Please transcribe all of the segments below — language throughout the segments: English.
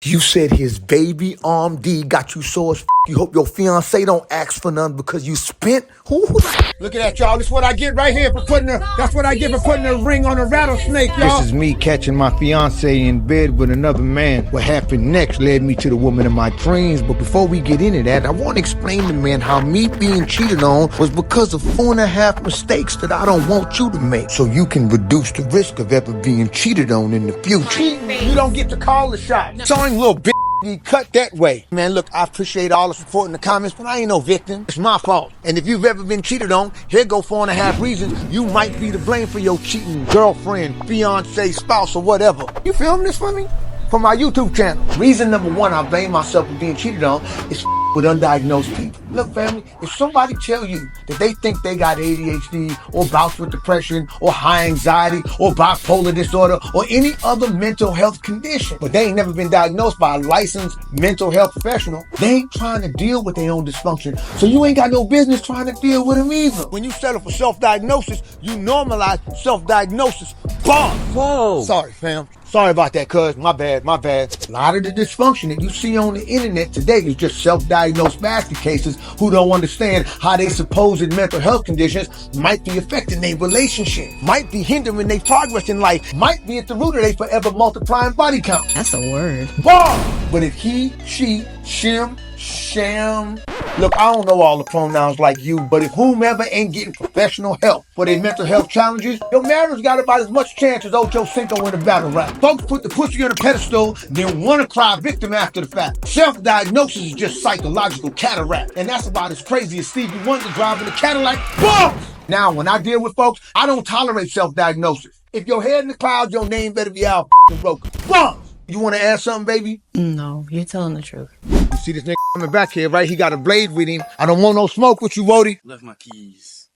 You said his baby arm D got you sore as f. You hope your fiancé don't ask for none because you spent. Look at that, y'all. This is what I get right here for putting that's what I get for putting a ring on a rattlesnake, y'all. This is me catching my fiancé in bed with another man. What happened next led me to the woman of my dreams. But before we get into that, I want to explain to men how me being cheated on was because of 4.5 mistakes that I don't want you to make. So you can reduce the risk of ever being cheated on in the future. You don't get to call the shot. Sawing little bitch. You cut that way. Man, look, I appreciate all the support in the comments, but I ain't no victim. It's my fault. And if you've ever been cheated on, here go 4.5 reasons you might be to blame for your cheating girlfriend, fiancé, spouse, or whatever. You film this for me? For my YouTube channel. Reason number 1 I blame myself for being cheated on is with undiagnosed people. Look, family, if somebody tell you that they think they got ADHD or bouts with depression or high anxiety or bipolar disorder or any other mental health condition, but they ain't never been diagnosed by a licensed mental health professional, they ain't trying to deal with their own dysfunction. So you ain't got no business trying to deal with them either. When you settle for self-diagnosis, you normalize self-diagnosis. Boss! Whoa! Sorry, fam. Sorry about that, cuz. My bad. A lot of the dysfunction that you see on the internet today is just self-diagnosed basket cases who don't understand how they supposed mental health conditions might be affecting their relationship, might be hindering their progress in life, might be at the root of their forever multiplying body count. That's a word. Boom! But if he, she, shim, sham, look, I don't know all the pronouns like you, but if whomever ain't getting professional help for their mental health challenges, your marriage got about as much chance as Ocho Cinco in a battle rap. Folks put the pussy on a pedestal, then want to cry victim after the fact. Self-diagnosis is just psychological cataract, and that's about as crazy as Stevie Wonder driving a Cadillac. Boom! Now, when I deal with folks, I don't tolerate self-diagnosis. If your head in the clouds, your name better be out broken. Boom! You want to add something, baby? No, you're telling the truth. You see this nigga coming back here, right? He got a blade with him. I don't want no smoke with you, Wody. Left my keys.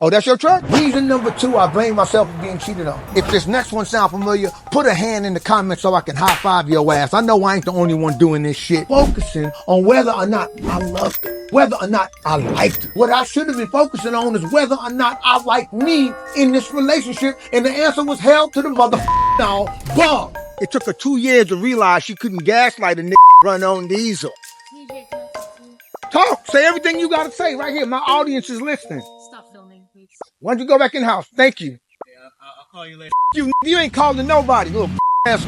Oh, that's your truck? Reason number 2, I blame myself for being cheated on. If this next one sound familiar, put a hand in the comments so I can high five your ass. I know I ain't the only one doing this shit. Focusing on whether or not I loved her, whether or not I liked her. What I should have been focusing on is whether or not I like me in this relationship, and the answer was hell to the no. Bum. It took her 2 years to realize she couldn't gaslight a nigga run on diesel. Talk. Say everything you gotta say right here. My audience is listening. Stop filming, please. Why don't you go back in the house? Thank you. Yeah, I'll call you later. You ain't calling nobody, little ass.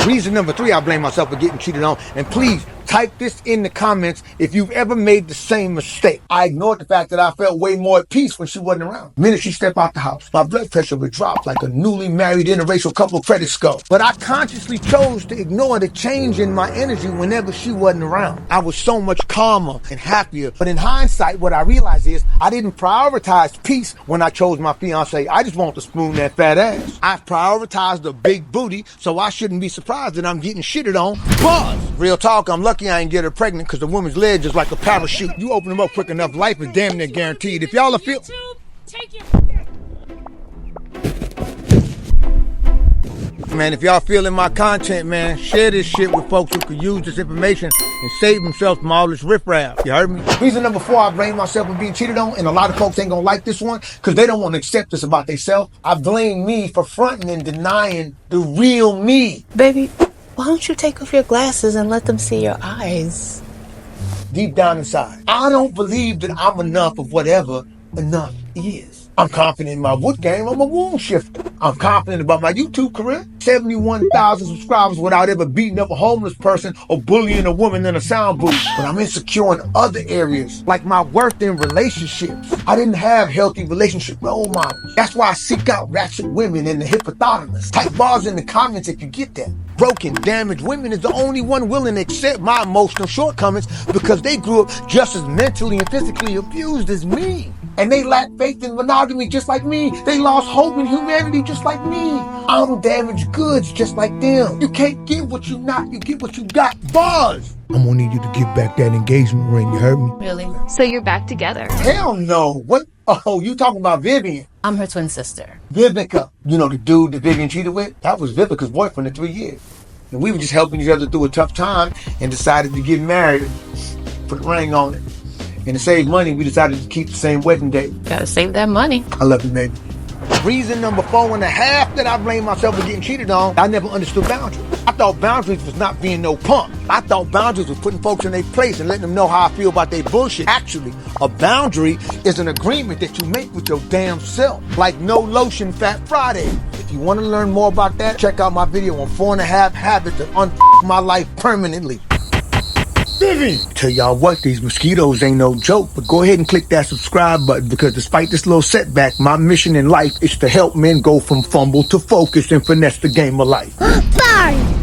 Reason number 3, I blame myself for getting cheated on. And please, type this in the comments if you've ever made the same mistake. I ignored the fact that I felt way more at peace when she wasn't around. The minute she stepped out the house, my blood pressure would drop like a newly married interracial couple credit score. But I consciously chose to ignore the change in my energy whenever she wasn't around. I was so much calmer and happier. But in hindsight, what I realized is I didn't prioritize peace when I chose my fiancé. I just want to spoon that fat ass. I prioritized a big booty, so I shouldn't be surprised that I'm getting shitted on. Pause. Real talk, I'm lucky I ain't get her pregnant because the woman's leg is like a parachute. You open them up quick enough, life is damn near guaranteed. If y'all are feel... Take your... Man, if y'all feeling my content, man, share this shit with folks who could use this information and save themselves from all this riffraff. You heard me? Reason number 4, I blame myself for being cheated on, and a lot of folks ain't gonna like this one because they don't want to accept this about themselves. I blame me for fronting and denying the real me. Baby, why don't you take off your glasses and let them see your eyes? Deep down inside, I don't believe that I'm enough of whatever enough is. I'm confident in my wood game. I'm a wound shifter. I'm confident about my YouTube career. 71,000 subscribers without ever beating up a homeless person or bullying a woman in a sound booth. But I'm insecure in other areas, like my worth in relationships. I didn't have healthy relationship role models. That's why I seek out ratchet women and the hippopotamus. Type bars in the comments if you get that. Broken, damaged women is the only one willing to accept my emotional shortcomings because they grew up just as mentally and physically abused as me. And they lack faith in monogamy just like me. They lost hope in humanity just like me. I'm damaged goods just like them. You can't get what you not, you get what you got. Buzz! I'm gonna need you to give back that engagement ring, you heard me? Really? So you're back together? Hell no. What? Oh, you talking about Vivian. I'm her twin sister. Vivica. You know the dude that Vivian cheated with? That was Vivica's boyfriend of 3 years. And we were just helping each other through a tough time and decided to get married. Put a ring on it. And to save money, we decided to keep the same wedding date. Gotta save that money. I love you, baby. Reason number 4.5 that I blame myself for getting cheated on, I never understood boundaries. I thought boundaries was not being no punk. I thought boundaries was putting folks in their place and letting them know how I feel about their bullshit. Actually, a boundary is an agreement that you make with your damn self. Like no lotion Fat Friday. If you want to learn more about that, check out my video on 4.5 habits that unfuck my life permanently. Tell y'all what, these mosquitoes ain't no joke, but go ahead and click that subscribe button, because despite this little setback, my mission in life is to help men go from fumble to focus and finesse the game of life. Sorry.